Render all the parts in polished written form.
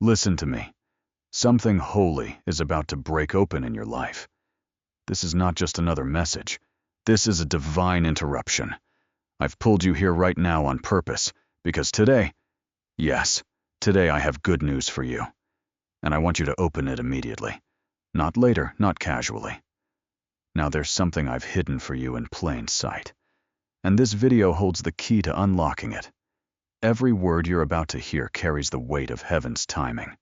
Listen to me. Something holy is about to break open in your life. This is not just another message. This is a divine interruption. I've pulled you here right now on purpose, because today, yes, today I have good news for you. And I want you to open it immediately. Not later, not casually. Now there's something I've hidden for you in plain sight. And this video holds the key to unlocking it. Every word you're about to hear carries the weight of heaven's timing.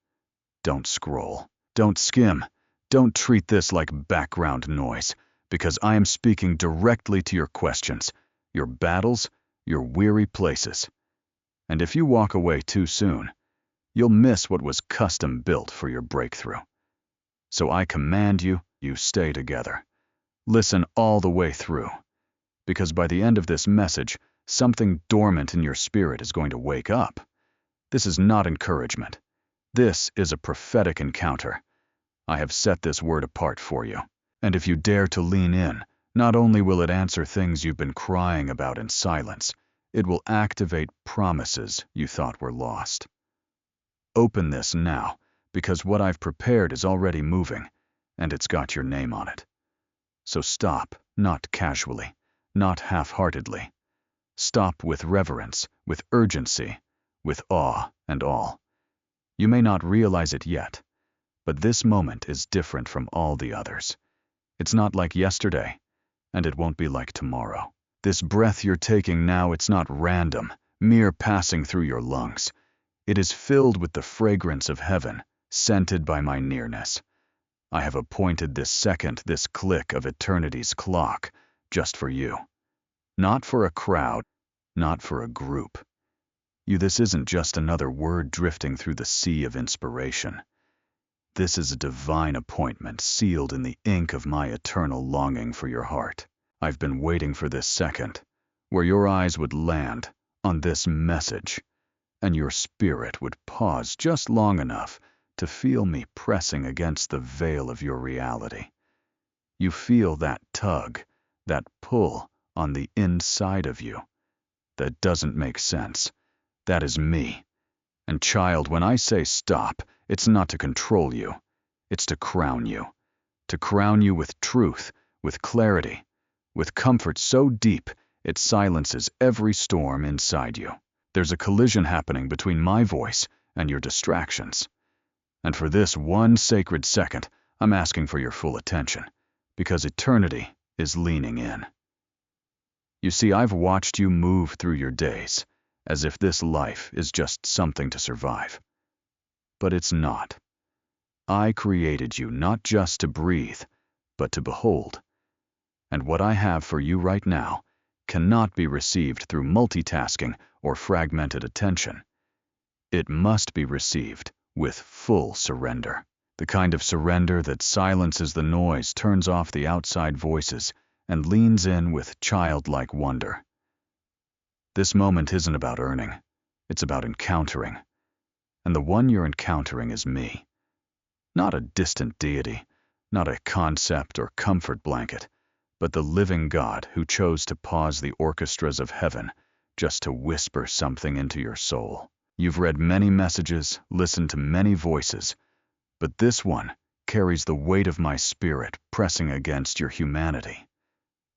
Don't scroll. Don't skim. Don't treat this like background noise, because I am speaking directly to your questions, your battles, your weary places. And if you walk away too soon, you'll miss what was custom built for your breakthrough. So I command you, stay together. Listen all the way through, because by the end of this message, something dormant in your spirit is going to wake up. This is not encouragement. This is a prophetic encounter. I have set this word apart for you. And if you dare to lean in, not only will it answer things you've been crying about in silence, it will activate promises you thought were lost. Open this now, because what I've prepared is already moving, and it's got your name on it. So stop, not casually, not half-heartedly. Stop with reverence, with urgency, with awe and all. You may not realize it yet, but this moment is different from all the others. It's not like yesterday, and it won't be like tomorrow. This breath you're taking now, it's not random, mere passing through your lungs. It is filled with the fragrance of heaven, scented by my nearness. I have appointed this second, this click of eternity's clock, just for you. Not for a crowd, not for a group. This isn't just another word drifting through the sea of inspiration. This is a divine appointment sealed in the ink of my eternal longing for your heart. I've been waiting for this second, where your eyes would land on this message, and your spirit would pause just long enough to feel me pressing against the veil of your reality. You feel that tug, that pull on the inside of you. That doesn't make sense. That is me. And child, when I say stop, it's not to control you. It's to crown you. To crown you with truth, with clarity, with comfort so deep it silences every storm inside you. There's a collision happening between my voice and your distractions. And for this one sacred second, I'm asking for your full attention, because eternity is leaning in. You see, I've watched you move through your days, as if this life is just something to survive. But it's not. I created you not just to breathe, but to behold. And what I have for you right now cannot be received through multitasking or fragmented attention. It must be received with full surrender. The kind of surrender that silences the noise, turns off the outside voices, and leans in with childlike wonder. This moment isn't about earning, it's about encountering. And the one you're encountering is me. Not a distant deity, not a concept or comfort blanket, but the living God who chose to pause the orchestras of heaven just to whisper something into your soul. You've read many messages, listened to many voices, but this one carries the weight of my spirit pressing against your humanity.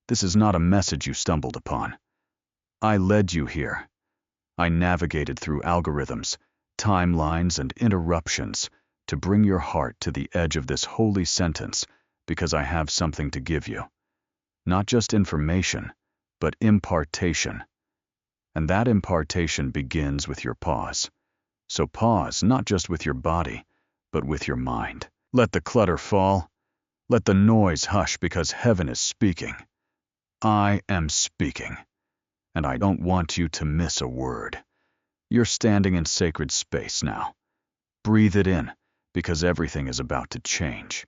This is not a message you stumbled upon. I led you here. I navigated through algorithms, timelines, and interruptions to bring your heart to the edge of this holy sentence because I have something to give you. Not just information, but impartation. And that impartation begins with your pause. So pause not just with your body, but with your mind. Let the clutter fall. Let the noise hush, because heaven is speaking. I am speaking. And I don't want you to miss a word. You're standing in sacred space now. Breathe it in, because everything is about to change.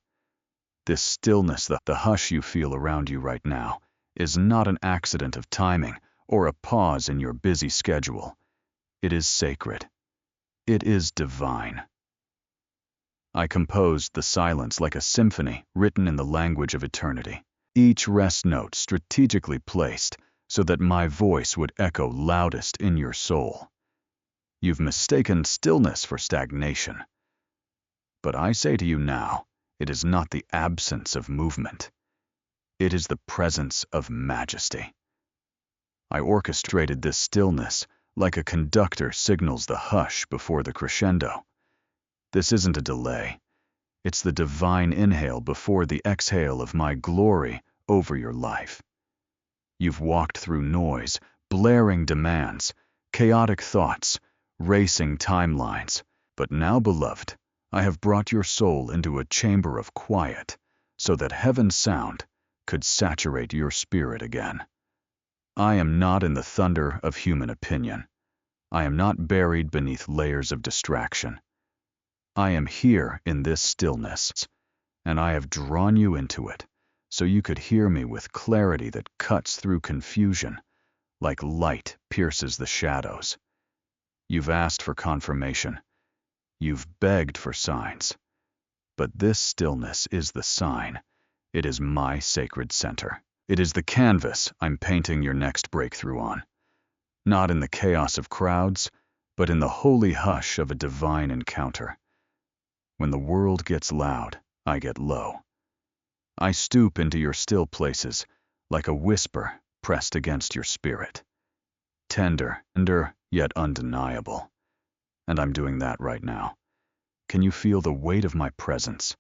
This stillness, the hush you feel around you right now, is not an accident of timing or a pause in your busy schedule. It is sacred. It is divine. I composed the silence like a symphony written in the language of eternity. Each rest note strategically placed so that my voice would echo loudest in your soul. You've mistaken stillness for stagnation, But I say to you now, it is not the absence of movement. It is the presence of majesty. I orchestrated this stillness like a conductor signals the hush before the crescendo. This isn't a delay. It's the divine inhale before the exhale of my glory over your life. You've walked through noise, blaring demands, chaotic thoughts, racing timelines. But now, beloved, I have brought your soul into a chamber of quiet so that heaven's sound could saturate your spirit again. I am not in the thunder of human opinion. I am not buried beneath layers of distraction. I am here in this stillness, and I have drawn you into it so you could hear me with clarity that cuts through confusion like light pierces the shadows. You've asked for confirmation. You've begged for signs. But this stillness is the sign. It is my sacred center. It is the canvas I'm painting your next breakthrough on. Not in the chaos of crowds, but in the holy hush of a divine encounter. When the world gets loud, I get low. I stoop into your still places like a whisper pressed against your spirit. Tender, yet undeniable. And I'm doing that right now. Can you feel the weight of my presence?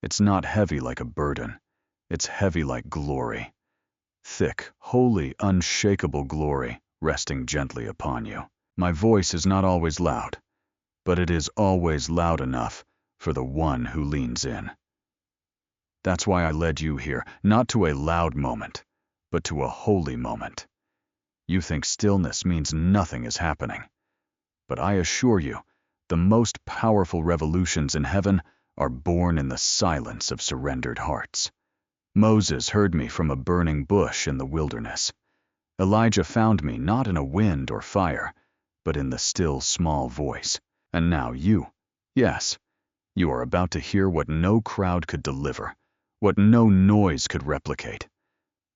It's not heavy like a burden. It's heavy like glory. Thick, holy, unshakable glory resting gently upon you. My voice is not always loud, but it is always loud enough for the one who leans in. That's why I led you here, not to a loud moment, but to a holy moment. You think stillness means nothing is happening. But I assure you, the most powerful revolutions in heaven are born in the silence of surrendered hearts. Moses heard me from a burning bush in the wilderness. Elijah found me not in a wind or fire, but in the still small voice. And now you, yes, you are about to hear what no crowd could deliver, what no noise could replicate.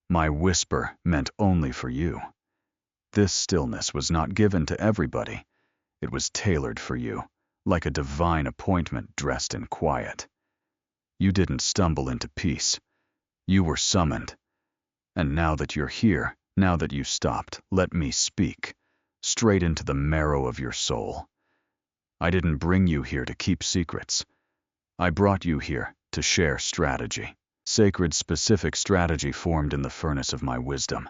My whisper meant only for you. This stillness was not given to everybody. It was tailored for you, like a divine appointment dressed in quiet. You didn't stumble into peace. You were summoned. And now that you're here, now that you stopped, let me speak, straight into the marrow of your soul. I didn't bring you here to keep secrets. I brought you here to share strategy, sacred specific strategy formed in the furnace of my wisdom.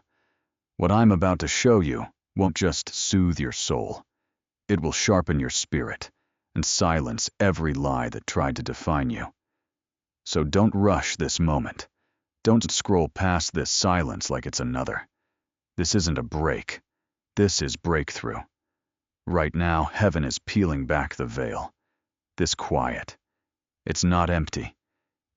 What I'm about to show you won't just soothe your soul. It will sharpen your spirit and silence every lie that tried to define you. So don't rush this moment. Don't scroll past this silence like it's another. This isn't a break. This is breakthrough. Right now, heaven is peeling back the veil. This quiet. It's not empty.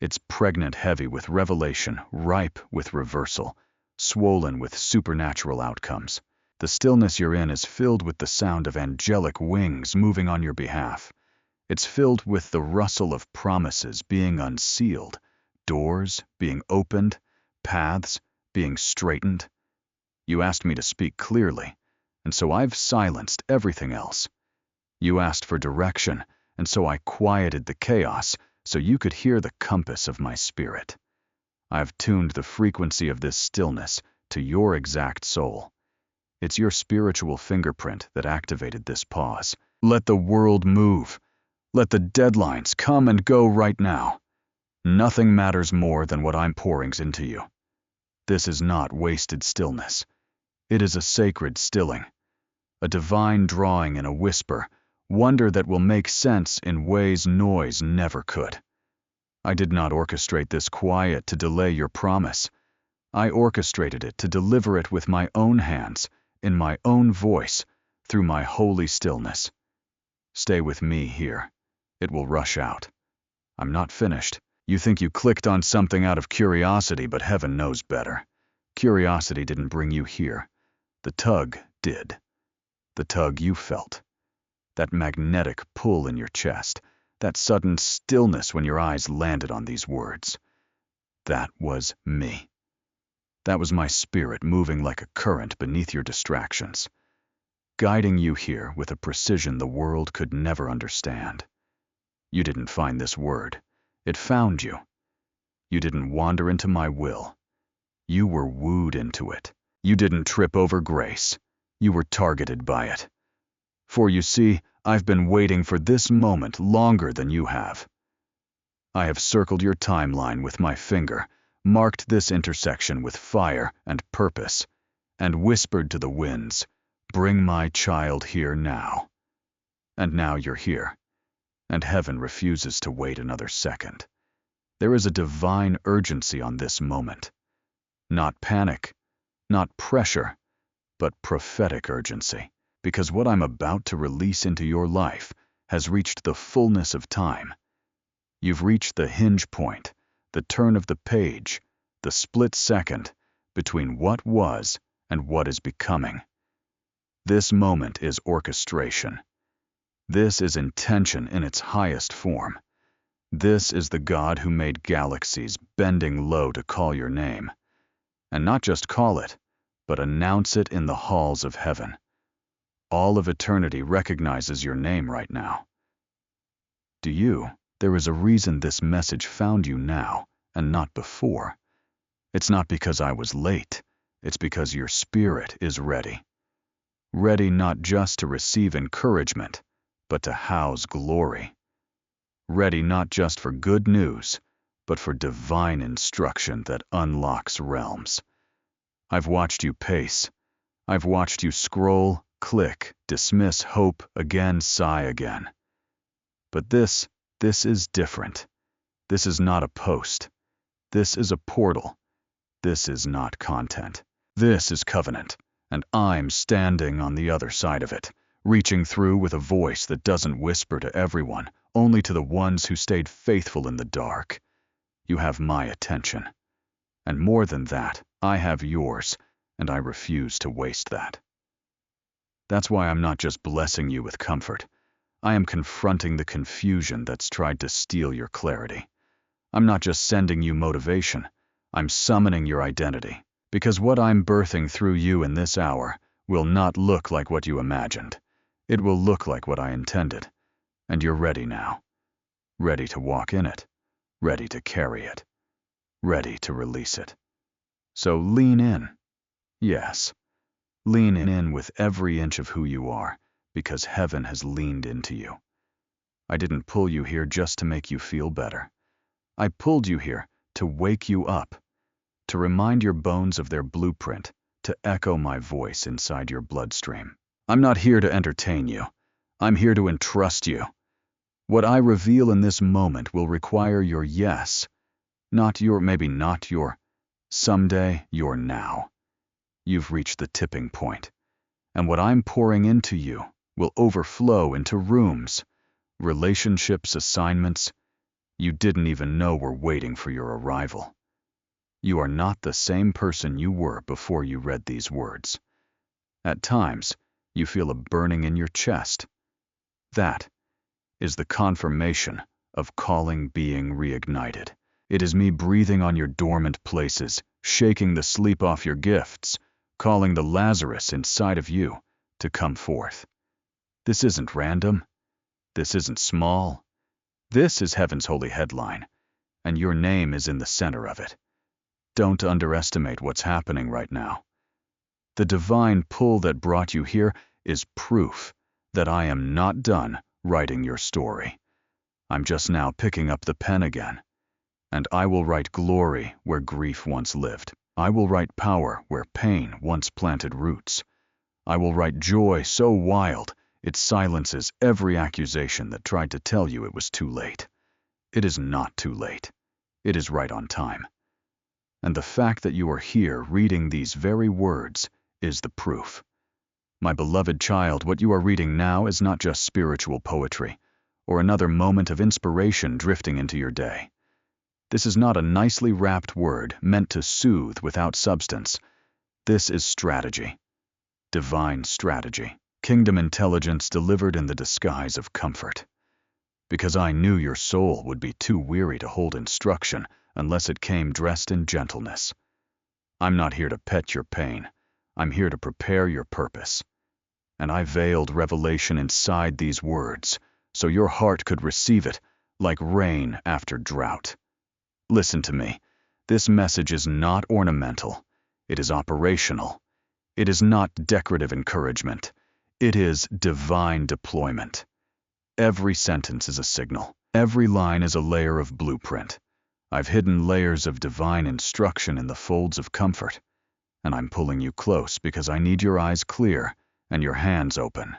It's pregnant heavy with revelation, ripe with reversal, swollen with supernatural outcomes. The stillness you're in is filled with the sound of angelic wings moving on your behalf. It's filled with the rustle of promises being unsealed, doors being opened, paths being straightened. You asked me to speak clearly, and so I've silenced everything else. You asked for direction, and so I quieted the chaos so you could hear the compass of my spirit. I've tuned the frequency of this stillness to your exact soul. It's your spiritual fingerprint that activated this pause. Let the world move. Let the deadlines come and go right now. Nothing matters more than what I'm pouring into you. This is not wasted stillness. It is a sacred stilling, a divine drawing in a whisper, wonder that will make sense in ways noise never could. I did not orchestrate this quiet to delay your promise. I orchestrated it to deliver it with my own hands, in my own voice, through my holy stillness. Stay with me here. It will rush out. I'm not finished. You think you clicked on something out of curiosity, but heaven knows better. Curiosity didn't bring you here. The tug did. The tug you felt. That magnetic pull in your chest. That sudden stillness when your eyes landed on these words. That was me. That was my spirit moving like a current beneath your distractions, guiding you here with a precision the world could never understand. You didn't find this word. It found you. You didn't wander into my will. You were wooed into it. You didn't trip over grace. You were targeted by it. For you see, I've been waiting for this moment longer than you have. I have circled your timeline with my finger, marked this intersection with fire and purpose, and whispered to the winds, "Bring my child here now." And now you're here, and heaven refuses to wait another second. There is a divine urgency on this moment. Not panic, not pressure, but prophetic urgency, because what I'm about to release into your life has reached the fullness of time. You've reached the hinge point, the turn of the page, the split second between what was and what is becoming. This moment is orchestration. This is intention in its highest form. This is the God who made galaxies bending low to call your name. And not just call it, but announce it in the halls of heaven. All of eternity recognizes your name right now. Do you? There is a reason this message found you now and not before. It's not because I was late. It's because your spirit is ready. Ready not just to receive encouragement, but to house glory. Ready not just for good news, but for divine instruction that unlocks realms. I've watched you pace. I've watched you scroll, click, dismiss hope again, sigh again. But this is different. This is not a post. This is a portal. This is not content. This is covenant, and I'm standing on the other side of it, reaching through with a voice that doesn't whisper to everyone, only to the ones who stayed faithful in the dark. You have my attention. And more than that, I have yours, and I refuse to waste that. That's why I'm not just blessing you with comfort. I am confronting the confusion that's tried to steal your clarity. I'm not just sending you motivation. I'm summoning your identity, because what I'm birthing through you in this hour will not look like what you imagined. It will look like what I intended. And you're ready now. Ready to walk in it. Ready to carry it. Ready to release it. So lean in. Yes, lean in with every inch of who you are, because heaven has leaned into you. I didn't pull you here just to make you feel better. I pulled you here to wake you up, to remind your bones of their blueprint, to echo my voice inside your bloodstream. I'm not here to entertain you. I'm here to entrust you. What I reveal in this moment will require your yes, maybe not your someday, your now. You've reached the tipping point, and what I'm pouring into you will overflow into rooms, relationships, assignments you didn't even know were waiting for your arrival. You are not the same person you were before you read these words. At times, you feel a burning in your chest. That is the confirmation of calling being reignited. It is me breathing on your dormant places, shaking the sleep off your gifts, calling the Lazarus inside of you to come forth. This isn't random. This isn't small. This is heaven's holy headline, and your name is in the center of it. Don't underestimate what's happening right now. The divine pull that brought you here is proof that I am not done writing your story. I'm just now picking up the pen again, and I will write glory where grief once lived. I will write power where pain once planted roots. I will write joy so wild it silences every accusation that tried to tell you it was too late. It is not too late. It is right on time. And the fact that you are here reading these very words is the proof. My beloved child, what you are reading now is not just spiritual poetry or another moment of inspiration drifting into your day. This is not a nicely wrapped word meant to soothe without substance. This is strategy. Divine strategy. Kingdom intelligence delivered in the disguise of comfort. Because I knew your soul would be too weary to hold instruction unless it came dressed in gentleness. I'm not here to pet your pain. I'm here to prepare your purpose. And I veiled revelation inside these words, so your heart could receive it like rain after drought. Listen to me. This message is not ornamental. It is operational. It is not decorative encouragement. It is divine deployment. Every sentence is a signal. Every line is a layer of blueprint. I've hidden layers of divine instruction in the folds of comfort, and I'm pulling you close because I need your eyes clear and your hands open.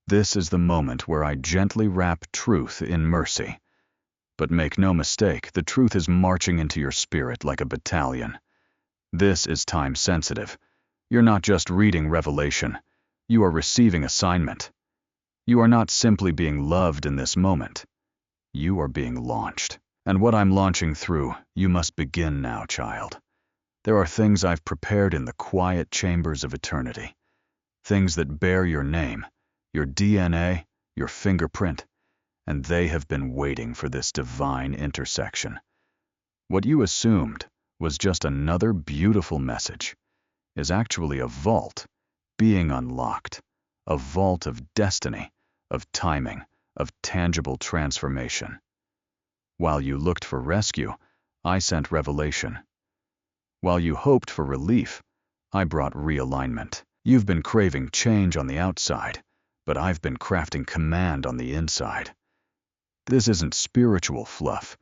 This is the moment where I gently wrap truth in mercy. But make no mistake, the truth is marching into your spirit like a battalion. This is time-sensitive. You're not just reading revelation. You are receiving assignment. You are not simply being loved in this moment. You are being launched. And what I'm launching through, you must begin now, child. There are things I've prepared in the quiet chambers of eternity. Things that bear your name, your DNA, your fingerprint, and they have been waiting for this divine intersection. What you assumed was just another beautiful message is actually a vault being unlocked, a vault of destiny, of timing, of tangible transformation. While you looked for rescue, I sent revelation. While you hoped for relief, I brought realignment. You've been craving change on the outside, but I've been crafting command on the inside. This isn't spiritual fluff.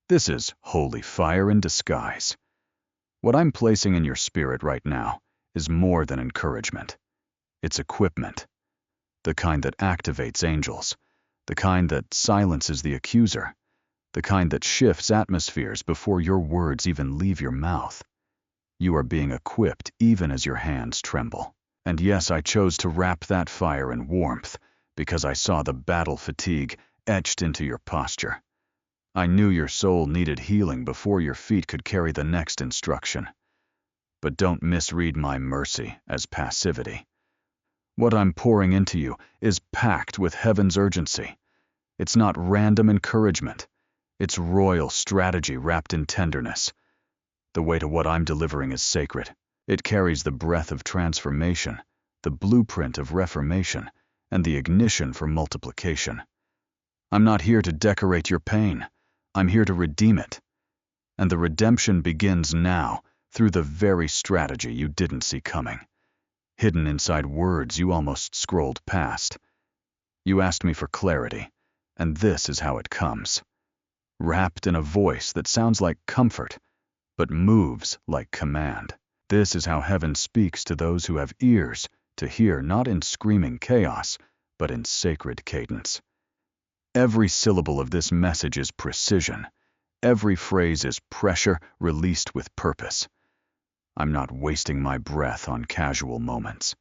This is holy fire in disguise. What I'm placing in your spirit right now is more than encouragement. It's equipment. The kind that activates angels. The kind that silences the accuser. The kind that shifts atmospheres before your words even leave your mouth. You are being equipped even as your hands tremble. And yes, I chose to wrap that fire in warmth because I saw the battle fatigue etched into your posture. I knew your soul needed healing before your feet could carry the next instruction. But don't misread my mercy as passivity. What I'm pouring into you is packed with heaven's urgency. It's not random encouragement. It's royal strategy wrapped in tenderness. The weight of what I'm delivering is sacred. It carries the breath of transformation, the blueprint of reformation, and the ignition for multiplication. I'm not here to decorate your pain. I'm here to redeem it. And the redemption begins now through the very strategy you didn't see coming. Hidden inside words you almost scrolled past. You asked me for clarity, and this is how it comes. Wrapped in a voice that sounds like comfort, but moves like command. This is how heaven speaks to those who have ears to hear, not in screaming chaos, but in sacred cadence. Every syllable of this message is precision. Every phrase is pressure released with purpose. I'm not wasting my breath on casual moments.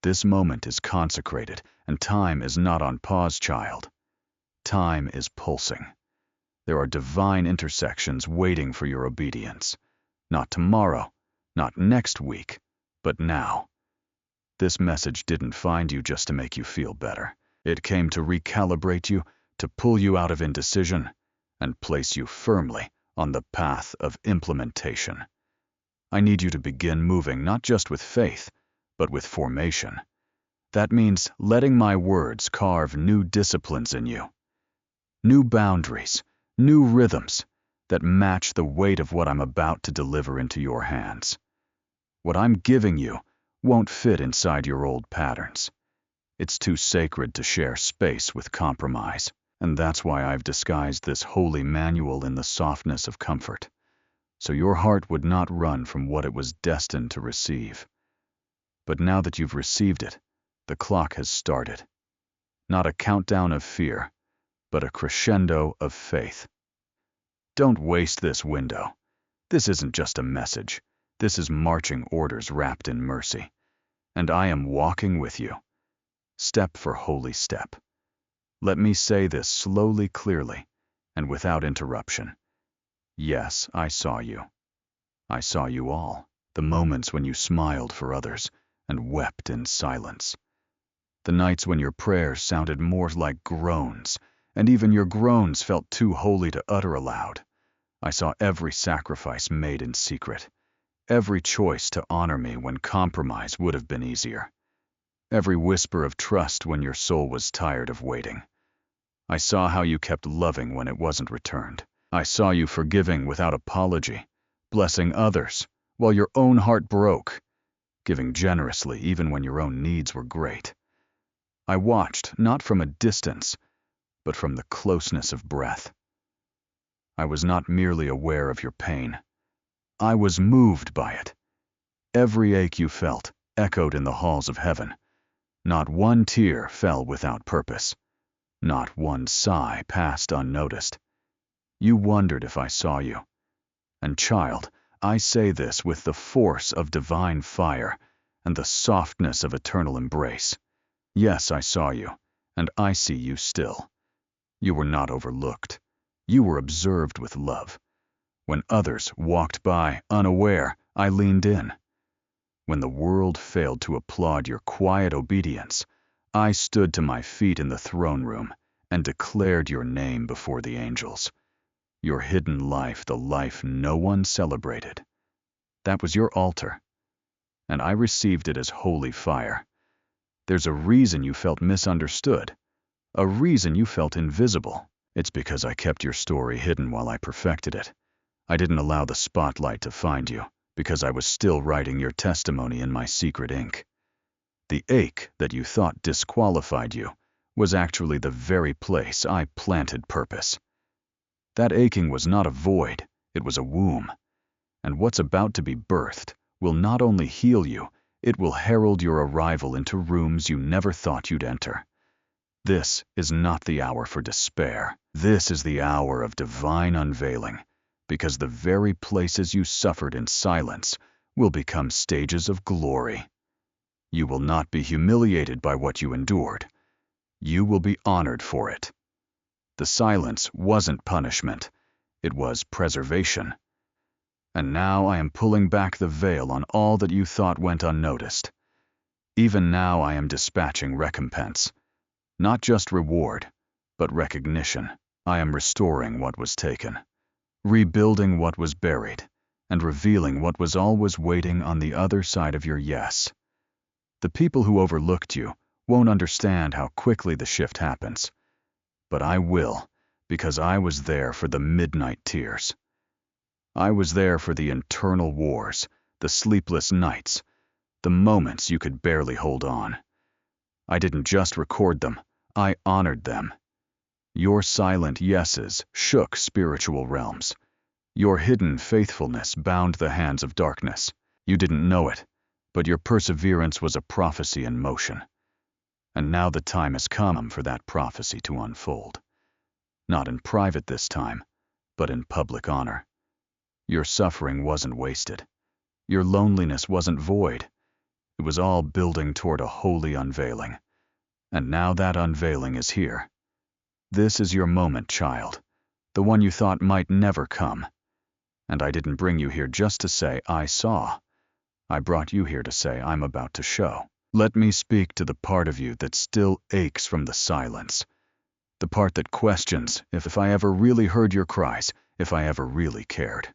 This moment is consecrated, and time is not on pause, child. Time is pulsing. There are divine intersections waiting for your obedience. Not tomorrow, not next week, but now. This message didn't find you just to make you feel better. It came to recalibrate you, to pull you out of indecision, and place you firmly on the path of implementation. I need you to begin moving not just with faith, but with formation. That means letting my words carve new disciplines in you. New boundaries, new rhythms that match the weight of what I'm about to deliver into your hands. What I'm giving you won't fit inside your old patterns. It's too sacred to share space with compromise, and that's why I've disguised this holy manual in the softness of comfort, so your heart would not run from what it was destined to receive. But now that you've received it, the clock has started. Not a countdown of fear, but a crescendo of faith. Don't waste this window. This isn't just a message. This is marching orders wrapped in mercy. And I am walking with you, step for holy step. Let me say this slowly, clearly, and without interruption. Yes, I saw you. I saw you all. The moments when you smiled for others and wept in silence. The nights when your prayers sounded more like groans, and even your groans felt too holy to utter aloud. I saw every sacrifice made in secret, every choice to honor me when compromise would have been easier, every whisper of trust when your soul was tired of waiting. I saw how you kept loving when it wasn't returned. I saw you forgiving without apology, blessing others while your own heart broke, giving generously even when your own needs were great. I watched not from a distance, but from the closeness of breath. I was not merely aware of your pain. I was moved by it. Every ache you felt echoed in the halls of heaven. Not one tear fell without purpose. Not one sigh passed unnoticed. You wondered if I saw you. And child, I say this with the force of divine fire and the softness of eternal embrace. Yes, I saw you, and I see you still. You were not overlooked. You were observed with love. When others walked by unaware, I leaned in. When the world failed to applaud your quiet obedience, I stood to my feet in the throne room and declared your name before the angels. Your hidden life, the life no one celebrated. That was your altar, and I received it as holy fire. There's a reason you felt misunderstood, a reason you felt invisible. It's because I kept your story hidden while I perfected it. I didn't allow the spotlight to find you, because I was still writing your testimony in my secret ink. The ache that you thought disqualified you was actually the very place I planted purpose. That aching was not a void, it was a womb. And what's about to be birthed will not only heal you, it will herald your arrival into rooms you never thought you'd enter. This is not the hour for despair. This is the hour of divine unveiling, because the very places you suffered in silence will become stages of glory. You will not be humiliated by what you endured. You will be honored for it. The silence wasn't punishment, it was preservation. And now I am pulling back the veil on all that you thought went unnoticed. Even now I am dispatching recompense. Not just reward, but recognition. I am restoring what was taken, rebuilding what was buried, and revealing what was always waiting on the other side of your yes. The people who overlooked you won't understand how quickly the shift happens. But I will, because I was there for the midnight tears. I was there for the internal wars, the sleepless nights, the moments you could barely hold on. I didn't just record them, I honored them. Your silent yeses shook spiritual realms. Your hidden faithfulness bound the hands of darkness. You didn't know it, but your perseverance was a prophecy in motion. And now the time has come for that prophecy to unfold. Not in private this time, but in public honor. Your suffering wasn't wasted. Your loneliness wasn't void. It was all building toward a holy unveiling. And now that unveiling is here. This is your moment, child, the one you thought might never come. And I didn't bring you here just to say I saw. I brought you here to say I'm about to show. Let me speak to the part of you that still aches from the silence. The part that questions if I ever really heard your cries, if I ever really cared.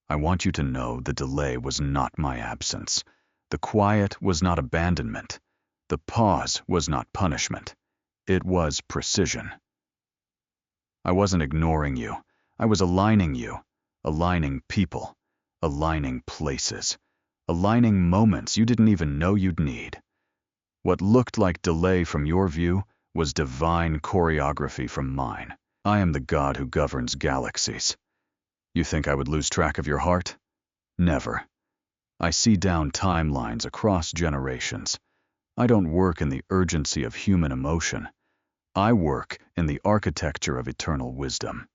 I want you to know the delay was not my absence. The quiet was not abandonment. The pause was not punishment. It was precision. I wasn't ignoring you. I was aligning you, aligning people, aligning places, aligning moments you didn't even know you'd need. What looked like delay from your view was divine choreography from mine. I am the God who governs galaxies. You think I would lose track of your heart? Never. I see down timelines across generations. I don't work in the urgency of human emotion. I work in the architecture of eternal wisdom.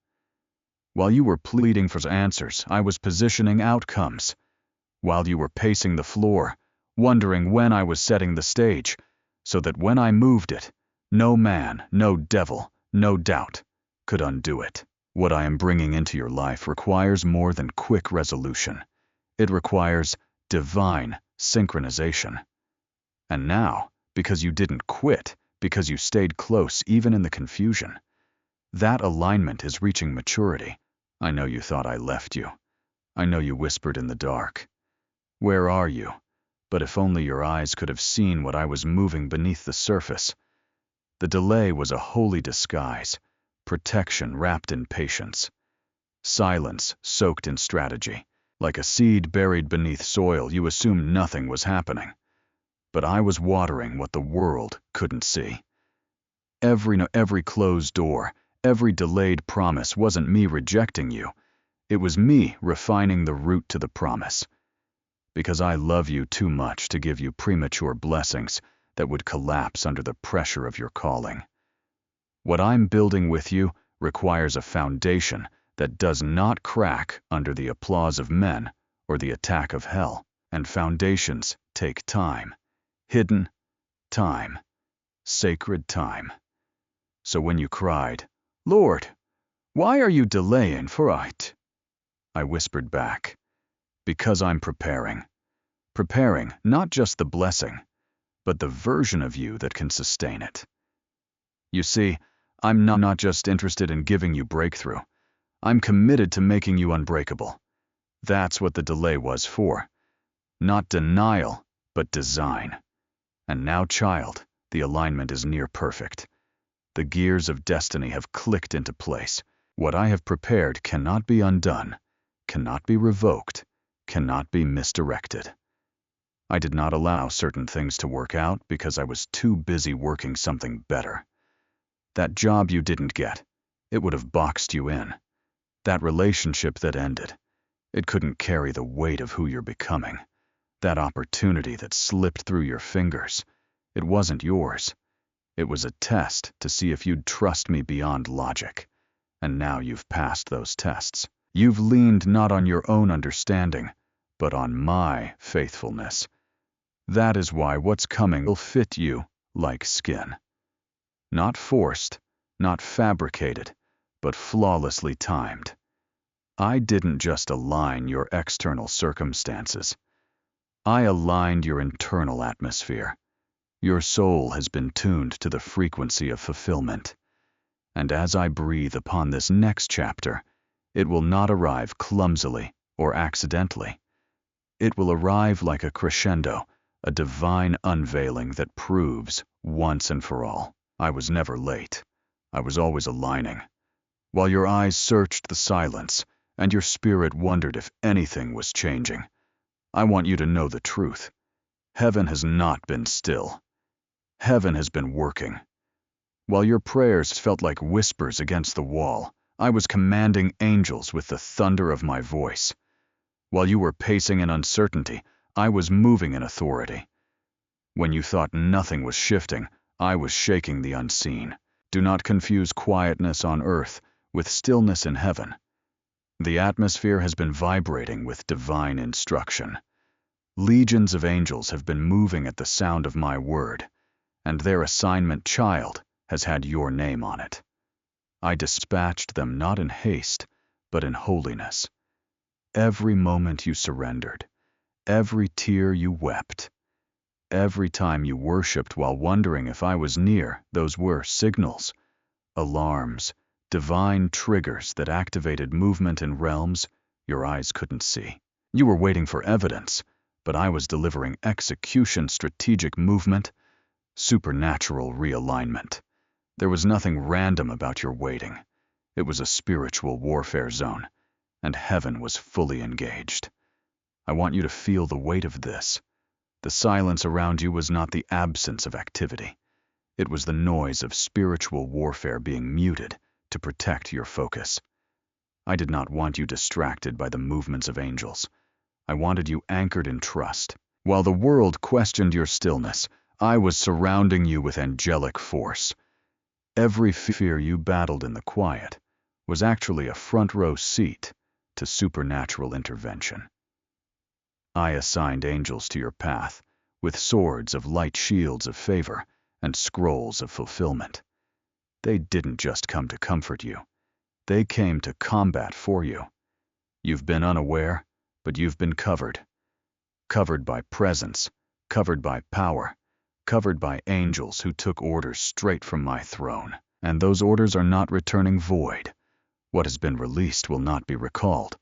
While you were pleading for answers, I was positioning outcomes. While you were pacing the floor, wondering when I was setting the stage, so that when I moved it, no man, no devil, no doubt could undo it. What I am bringing into your life requires more than quick resolution. It requires divine synchronization. And now, because you didn't quit, because you stayed close even in the confusion, that alignment is reaching maturity. I know you thought I left you. I know you whispered in the dark. Where are you? But if only your eyes could have seen what I was moving beneath the surface. The delay was a holy disguise, protection wrapped in patience, silence soaked in strategy. Like a seed buried beneath soil, you assumed nothing was happening. But I was watering what the world couldn't see. Every closed door, every delayed promise wasn't me rejecting you. It was me refining the route to the promise. Because I love you too much to give you premature blessings that would collapse under the pressure of your calling. What I'm building with you requires a foundation that does not crack under the applause of men or the attack of hell. And foundations take time. Hidden time. Sacred time. So when you cried, "Lord, why are you delaying for it?" I whispered back, "Because I'm preparing. Preparing not just the blessing, but the version of you that can sustain it." You see, I'm not just interested in giving you breakthrough. I'm committed to making you unbreakable. That's what the delay was for. Not denial, but design. And now, child, the alignment is near perfect. The gears of destiny have clicked into place. What I have prepared cannot be undone, cannot be revoked, cannot be misdirected. I did not allow certain things to work out because I was too busy working something better. That job you didn't get, it would have boxed you in. That relationship that ended, it couldn't carry the weight of who you're becoming. That opportunity that slipped through your fingers, it wasn't yours. It was a test to see if you'd trust me beyond logic. And now you've passed those tests. You've leaned not on your own understanding, but on my faithfulness. That is why what's coming will fit you like skin. Not forced, not fabricated, but flawlessly timed. I didn't just align your external circumstances. I aligned your internal atmosphere. Your soul has been tuned to the frequency of fulfillment. And as I breathe upon this next chapter, it will not arrive clumsily or accidentally. It will arrive like a crescendo, a divine unveiling that proves, once and for all, I was never late. I was always aligning. While your eyes searched the silence, and your spirit wondered if anything was changing, I want you to know the truth. Heaven has not been still. Heaven has been working. While your prayers felt like whispers against the wall, I was commanding angels with the thunder of my voice. While you were pacing in uncertainty, I was moving in authority. When you thought nothing was shifting, I was shaking the unseen. Do not confuse quietness on earth with stillness in heaven. The atmosphere has been vibrating with divine instruction. Legions of angels have been moving at the sound of my word, and their assignment, child, has had your name on it. I dispatched them not in haste, but in holiness. Every moment you surrendered, every tear you wept, every time you worshipped while wondering if I was near, those were signals, alarms, divine triggers that activated movement in realms your eyes couldn't see. You were waiting for evidence, but I was delivering execution, strategic movement, supernatural realignment. There was nothing random about your waiting. It was a spiritual warfare zone, and heaven was fully engaged. I want you to feel the weight of this. The silence around you was not the absence of activity. It was the noise of spiritual warfare being muted to protect your focus. I did not want you distracted by the movements of angels. I wanted you anchored in trust. While the world questioned your stillness, I was surrounding you with angelic force. Every fear you battled in the quiet was actually a front-row seat to supernatural intervention. I assigned angels to your path with swords of light, shields of favor, and scrolls of fulfillment. They didn't just come to comfort you. They came to combat for you. You've been unaware, but you've been covered. Covered by presence, covered by power, covered by angels who took orders straight from my throne. And those orders are not returning void. What has been released will not be recalled.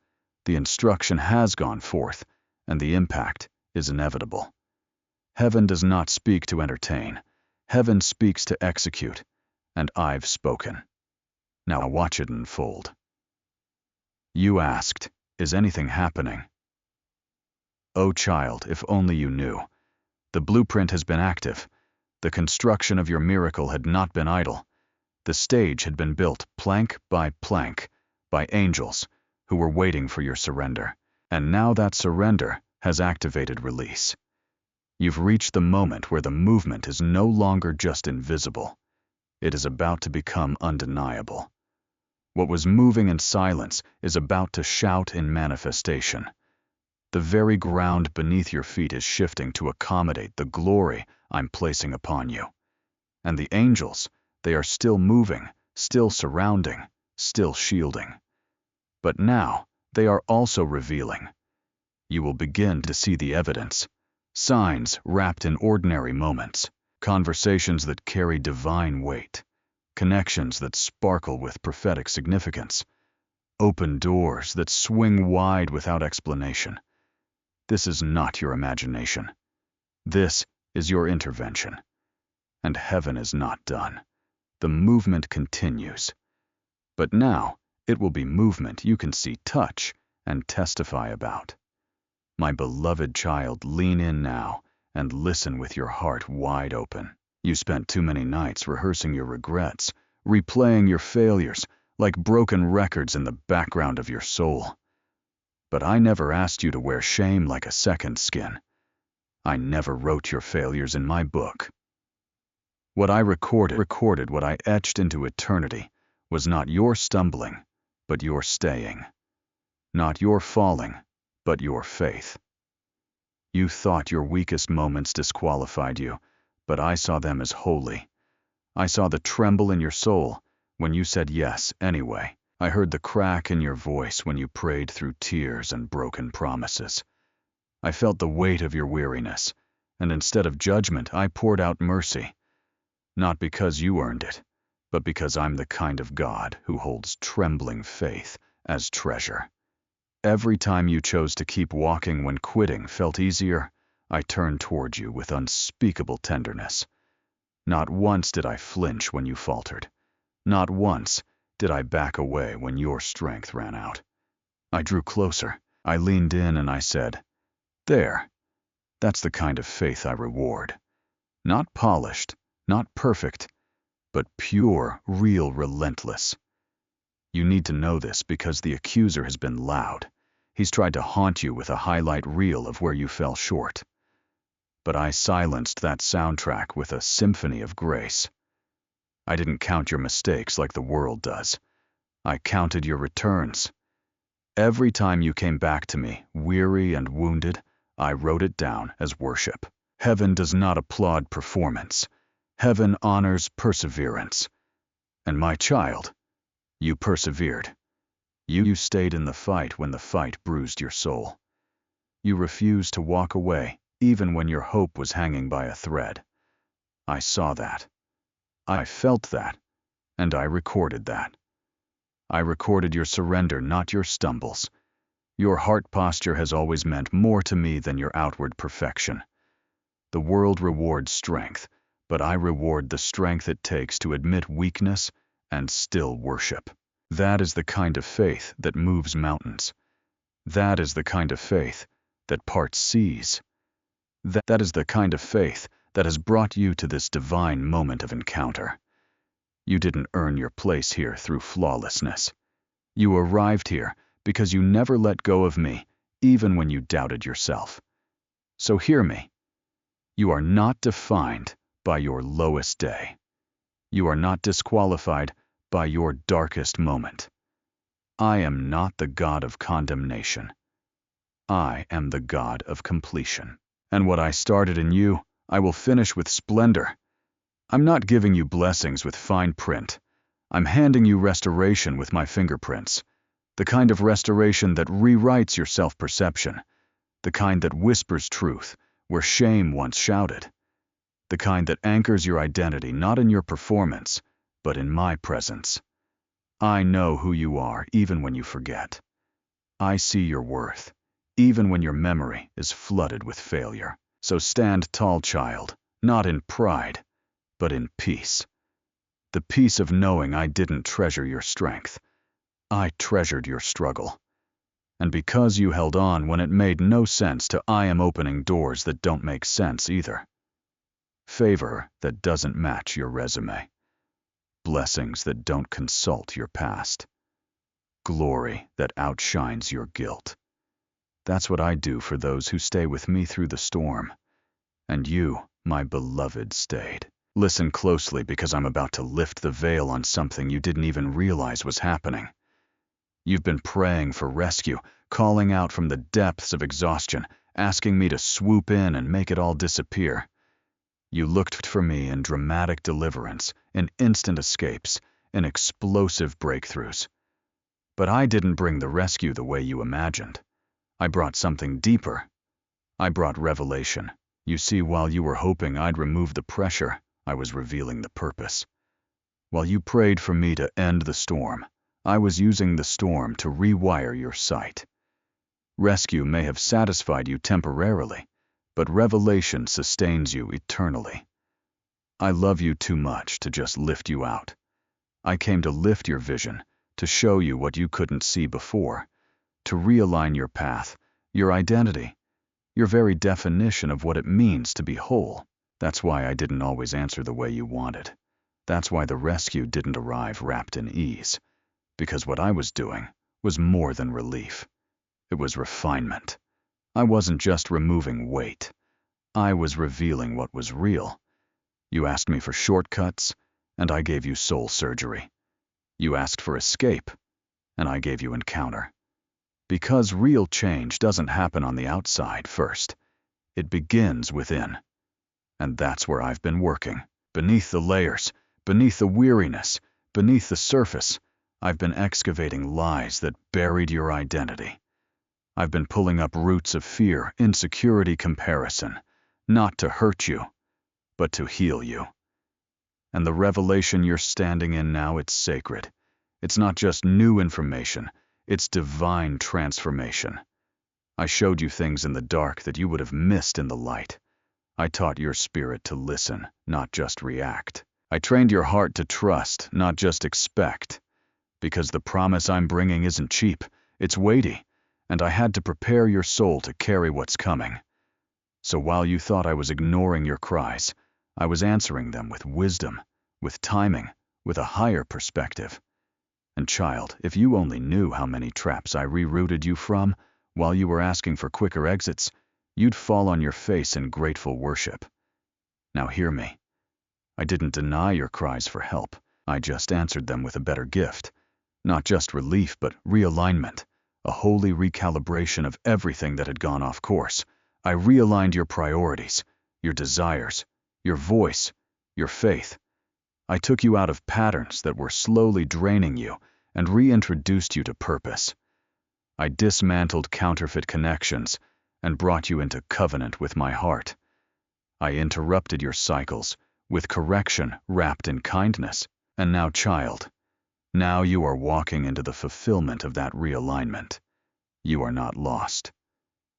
The instruction has gone forth, and the impact is inevitable. Heaven does not speak to entertain. Heaven speaks to execute, and I've spoken. Now watch it unfold. You asked, is anything happening? Oh child, if only you knew. The blueprint has been active. The construction of your miracle had not been idle. The stage had been built plank by angels who were waiting for your surrender. And now that surrender has activated release. You've reached the moment where the movement is no longer just invisible. It is about to become undeniable. What was moving in silence is about to shout in manifestation. The very ground beneath your feet is shifting to accommodate the glory I'm placing upon you. And the angels, they are still moving, still surrounding, still shielding. But now, they are also revealing. You will begin to see the evidence. Signs wrapped in ordinary moments. Conversations that carry divine weight. Connections that sparkle with prophetic significance. Open doors that swing wide without explanation. This is not your imagination. This is your intervention. And heaven is not done. The movement continues. But now, it will be movement you can see, touch, and testify about. My beloved child, lean in now and listen with your heart wide open. You spent too many nights rehearsing your regrets, replaying your failures like broken records in the background of your soul. But I never asked you to wear shame like a second skin. I never wrote your failures in my book. What I recorded what I etched into eternity, was not your stumbling, but your staying. Not your falling, but your faith. You thought your weakest moments disqualified you, but I saw them as holy. I saw the tremble in your soul when you said yes anyway. I heard the crack in your voice when you prayed through tears and broken promises. I felt the weight of your weariness, and instead of judgment, I poured out mercy. Not because you earned it, but because I'm the kind of God who holds trembling faith as treasure. Every time you chose to keep walking when quitting felt easier, I turned toward you with unspeakable tenderness. Not once did I flinch when you faltered. Not once did I back away when your strength ran out. I drew closer, I leaned in, and I said, "There, that's the kind of faith I reward. Not polished, not perfect, but pure, real, relentless." You need to know this because the accuser has been loud. He's tried to haunt you with a highlight reel of where you fell short. But I silenced that soundtrack with a symphony of grace. I didn't count your mistakes like the world does. I counted your returns. Every time you came back to me, weary and wounded, I wrote it down as worship. Heaven does not applaud performance. Heaven honors perseverance. And my child, you persevered. You stayed in the fight when the fight bruised your soul. You refused to walk away, even when your hope was hanging by a thread. I saw that. I felt that. And I recorded that. I recorded your surrender, not your stumbles. Your heart posture has always meant more to me than your outward perfection. The world rewards strength, but I reward the strength it takes to admit weakness and still worship. That is the kind of faith that moves mountains. That is the kind of faith that parts seas. That is the kind of faith that has brought you to this divine moment of encounter. You didn't earn your place here through flawlessness. You arrived here because you never let go of me, even when you doubted yourself. So hear me. You are not defined by your lowest day. You are not disqualified by your darkest moment. I am not the God of condemnation. I am the God of completion. And what I started in you, I will finish with splendor. I'm not giving you blessings with fine print. I'm handing you restoration with my fingerprints. The kind of restoration that rewrites your self-perception. The kind that whispers truth where shame once shouted. The kind that anchors your identity not in your performance, but in my presence. I know who you are even when you forget. I see your worth, even when your memory is flooded with failure. So stand tall, child, not in pride, but in peace. The peace of knowing I didn't treasure your strength. I treasured your struggle. And because you held on when it made no sense to, I am opening doors that don't make sense either. Favor that doesn't match your resume. Blessings that don't consult your past. Glory that outshines your guilt. That's what I do for those who stay with me through the storm. And you, my beloved, stayed. Listen closely, because I'm about to lift the veil on something you didn't even realize was happening. You've been praying for rescue, calling out from the depths of exhaustion, asking me to swoop in and make it all disappear. You looked for me in dramatic deliverance, in instant escapes, in explosive breakthroughs. But I didn't bring the rescue the way you imagined. I brought something deeper. I brought revelation. You see, while you were hoping I'd remove the pressure, I was revealing the purpose. While you prayed for me to end the storm, I was using the storm to rewire your sight. Rescue may have satisfied you temporarily, but revelation sustains you eternally. I love you too much to just lift you out. I came to lift your vision, to show you what you couldn't see before, to realign your path, your identity, your very definition of what it means to be whole. That's why I didn't always answer the way you wanted. That's why the rescue didn't arrive wrapped in ease. Because what I was doing was more than relief. It was refinement. I wasn't just removing weight. I was revealing what was real. You asked me for shortcuts, and I gave you soul surgery. You asked for escape, and I gave you encounter. Because real change doesn't happen on the outside first. It begins within. And that's where I've been working. Beneath the layers, beneath the weariness, beneath the surface, I've been excavating lies that buried your identity. I've been pulling up roots of fear, insecurity, comparison, not to hurt you, but to heal you. And the revelation you're standing in now, it's sacred. It's not just new information, it's divine transformation. I showed you things in the dark that you would have missed in the light. I taught your spirit to listen, not just react. I trained your heart to trust, not just expect. Because the promise I'm bringing isn't cheap, it's weighty, and I had to prepare your soul to carry what's coming. So while you thought I was ignoring your cries, I was answering them with wisdom, with timing, with a higher perspective. And child, if you only knew how many traps I rerouted you from while you were asking for quicker exits, you'd fall on your face in grateful worship. Now hear me. I didn't deny your cries for help. I just answered them with a better gift. Not just relief, but realignment, a holy recalibration of everything that had gone off course. I realigned your priorities, your desires, your voice, your faith. I took you out of patterns that were slowly draining you and reintroduced you to purpose. I dismantled counterfeit connections and brought you into covenant with my heart. I interrupted your cycles with correction wrapped in kindness. And now, child, now you are walking into the fulfillment of that realignment. You are not lost.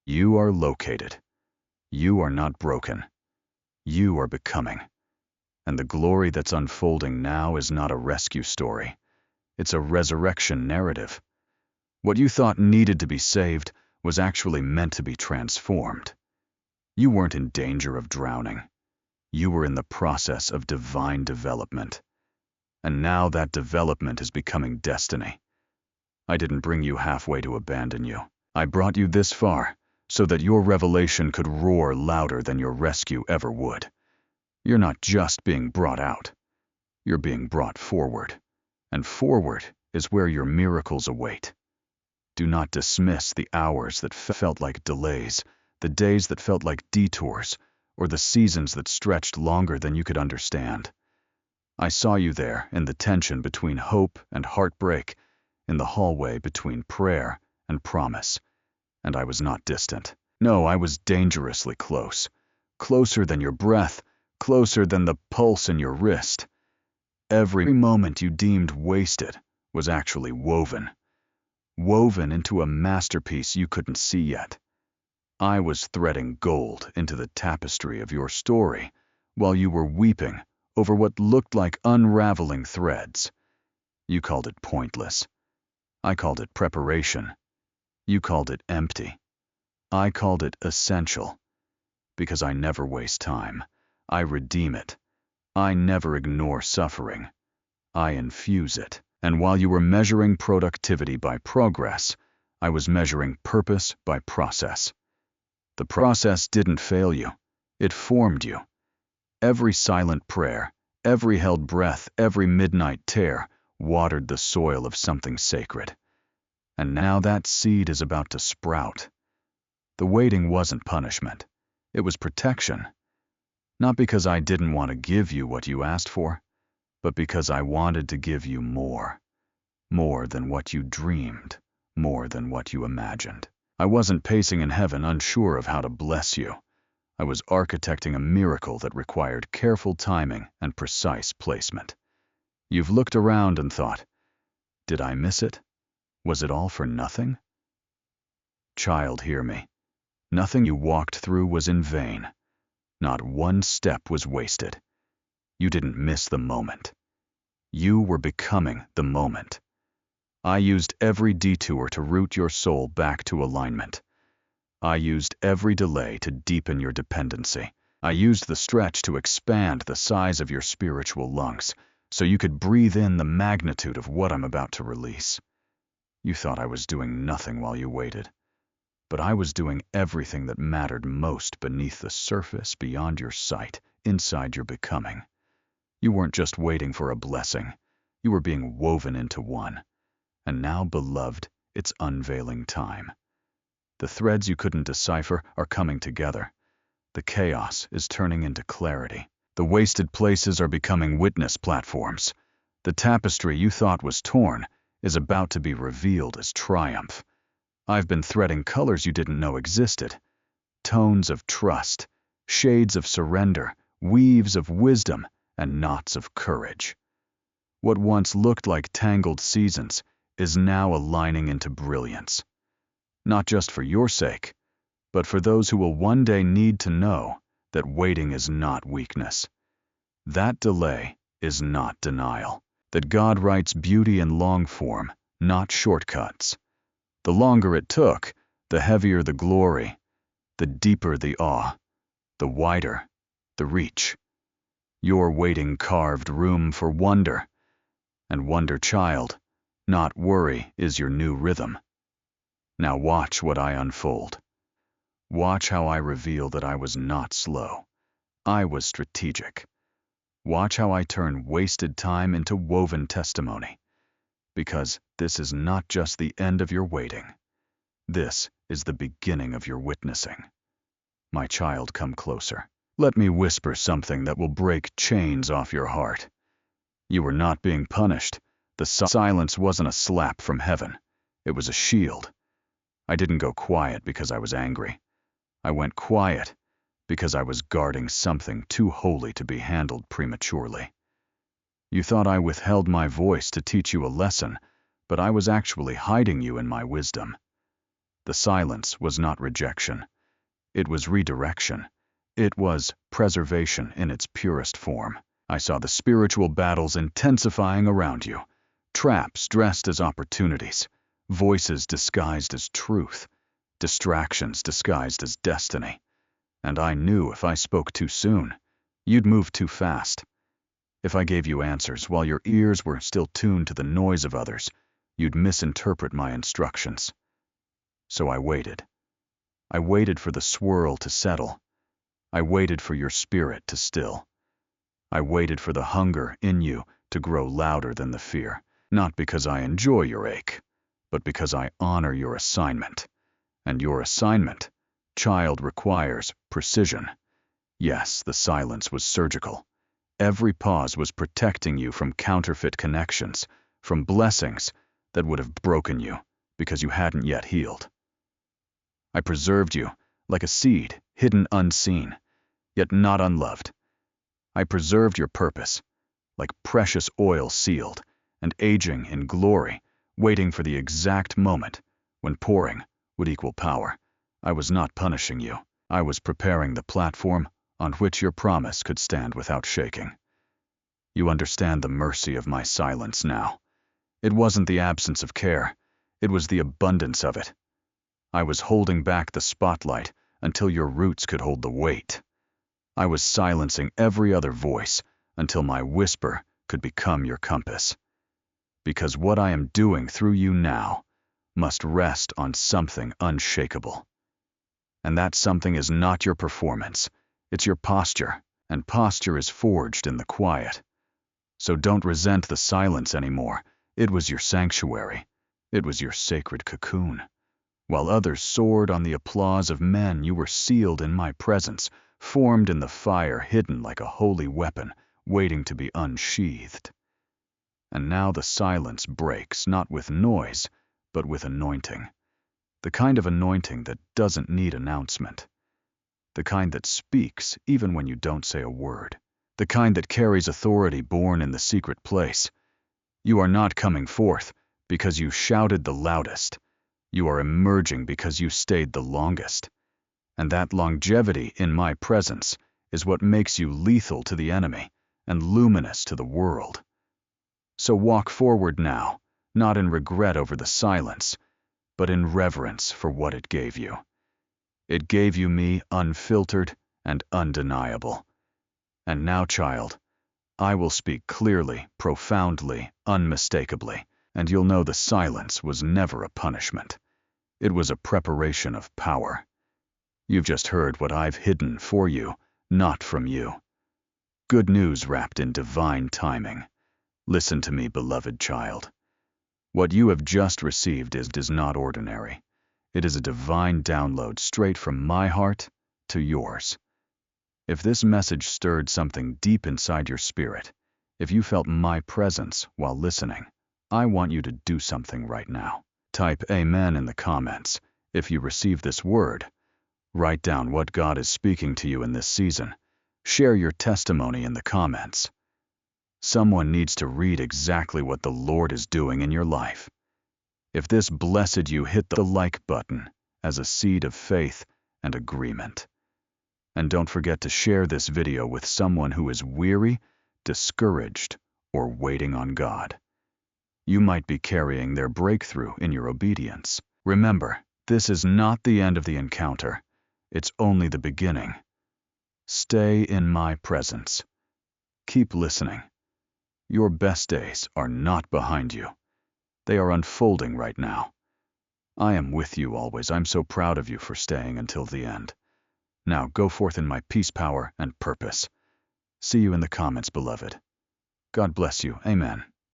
You are located. You are not broken. You are becoming. And the glory that's unfolding now is not a rescue story. It's a resurrection narrative. What you thought needed to be saved was actually meant to be transformed. You weren't in danger of drowning. You were in the process of divine development. And now that development is becoming destiny. I didn't bring you halfway to abandon you. I brought you this far so that your revelation could roar louder than your rescue ever would. You're not just being brought out. You're being brought forward. And forward is where your miracles await. Do not dismiss the hours that felt like delays, the days that felt like detours, or the seasons that stretched longer than you could understand. I saw you there in the tension between hope and heartbreak, in the hallway between prayer and promise. And I was not distant. No, I was dangerously close. Closer than your breath, closer than the pulse in your wrist. Every moment you deemed wasted was actually woven into a masterpiece you couldn't see yet. I was threading gold into the tapestry of your story while you were weeping over what looked like unraveling threads. You called it pointless. I called it preparation. You called it empty. I called it essential. Because I never waste time. I redeem it. I never ignore suffering. I infuse it. And while you were measuring productivity by progress, I was measuring purpose by process. The process didn't fail you. It formed you. Every silent prayer, every held breath, every midnight tear watered the soil of something sacred. And now that seed is about to sprout. The waiting wasn't punishment. It was protection. Not because I didn't want to give you what you asked for, but because I wanted to give you more. More than what you dreamed, more than what you imagined. I wasn't pacing in heaven unsure of how to bless you. I was architecting a miracle that required careful timing and precise placement. You've looked around and thought, did I miss it? Was it all for nothing? Child, hear me. Nothing you walked through was in vain. Not one step was wasted. You didn't miss the moment. You were becoming the moment. I used every detour to root your soul back to alignment. I used every delay to deepen your dependency. I used the stretch to expand the size of your spiritual lungs, so you could breathe in the magnitude of what I'm about to release. You thought I was doing nothing while you waited, but I was doing everything that mattered most beneath the surface, beyond your sight, inside your becoming. You weren't just waiting for a blessing. You were being woven into one. And now, beloved, it's unveiling time. The threads you couldn't decipher are coming together. The chaos is turning into clarity. The wasted places are becoming witness platforms. The tapestry you thought was torn is about to be revealed as triumph. I've been threading colors you didn't know existed. Tones of trust, shades of surrender, weaves of wisdom, and knots of courage. What once looked like tangled seasons is now aligning into brilliance. Not just for your sake, but for those who will one day need to know that waiting is not weakness. That delay is not denial. That God writes beauty in long form, not shortcuts. The longer it took, the heavier the glory, the deeper the awe, the wider the reach. Your waiting carved room for wonder. And wonder, child, not worry, is your new rhythm. Now watch what I unfold. Watch how I reveal that I was not slow. I was strategic. Watch how I turn wasted time into woven testimony. Because this is not just the end of your waiting. This is the beginning of your witnessing. My child, come closer. Let me whisper something that will break chains off your heart. You were not being punished. The silence wasn't a slap from heaven. It was a shield. I didn't go quiet because I was angry. I went quiet because I was guarding something too holy to be handled prematurely. You thought I withheld my voice to teach you a lesson, but I was actually hiding you in my wisdom. The silence was not rejection. It was redirection. It was preservation in its purest form. I saw the spiritual battles intensifying around you, traps dressed as opportunities, voices disguised as truth, distractions disguised as destiny. And I knew if I spoke too soon, you'd move too fast. If I gave you answers while your ears were still tuned to the noise of others, you'd misinterpret my instructions. So I waited. I waited for the swirl to settle. I waited for your spirit to still. I waited for the hunger in you to grow louder than the fear, not because I enjoy your ache, but because I honor your assignment. And your assignment, child, requires precision. Yes, the silence was surgical. Every pause was protecting you from counterfeit connections, from blessings that would have broken you because you hadn't yet healed. I preserved you like a seed, hidden unseen, yet not unloved. I preserved your purpose, like precious oil sealed and aging in glory, waiting for the exact moment when pouring would equal power. I was not punishing you. I was preparing the platform on which your promise could stand without shaking. You understand the mercy of my silence now. It wasn't the absence of care, it was the abundance of it. I was holding back the spotlight until your roots could hold the weight. I was silencing every other voice until my whisper could become your compass. Because what I am doing through you now must rest on something unshakable. And that something is not your performance, it's your posture, and posture is forged in the quiet. So don't resent the silence anymore. It was your sanctuary. It was your sacred cocoon. While others soared on the applause of men, you were sealed in my presence, formed in the fire, hidden like a holy weapon, waiting to be unsheathed. And now the silence breaks, not with noise, but with anointing. The kind of anointing that doesn't need announcement. The kind that speaks even when you don't say a word. The kind that carries authority born in the secret place. You are not coming forth because you shouted the loudest. You are emerging because you stayed the longest. And that longevity in my presence is what makes you lethal to the enemy and luminous to the world. So walk forward now, not in regret over the silence, but in reverence for what it gave you. It gave you me unfiltered and undeniable. And now, child, I will speak clearly, profoundly, unmistakably, and you'll know the silence was never a punishment. It was a preparation of power. You've just heard what I've hidden for you, not from you. Good news wrapped in divine timing. Listen to me, beloved child. What you have just received is not ordinary. It is a divine download straight from my heart to yours. If this message stirred something deep inside your spirit, if you felt my presence while listening, I want you to do something right now. Type Amen in the comments if you receive this word. Write down what God is speaking to you in this season. Share your testimony in the comments. Someone needs to read exactly what the Lord is doing in your life. If this blessed you, hit the like button as a seed of faith and agreement. And don't forget to share this video with someone who is weary, discouraged, or waiting on God. You might be carrying their breakthrough in your obedience. Remember, this is not the end of the encounter. It's only the beginning. Stay in my presence. Keep listening. Your best days are not behind you. They are unfolding right now. I am with you always. I'm so proud of you for staying until the end. Now go forth in my peace, power, and purpose. See you in the comments, beloved. God bless you. Amen.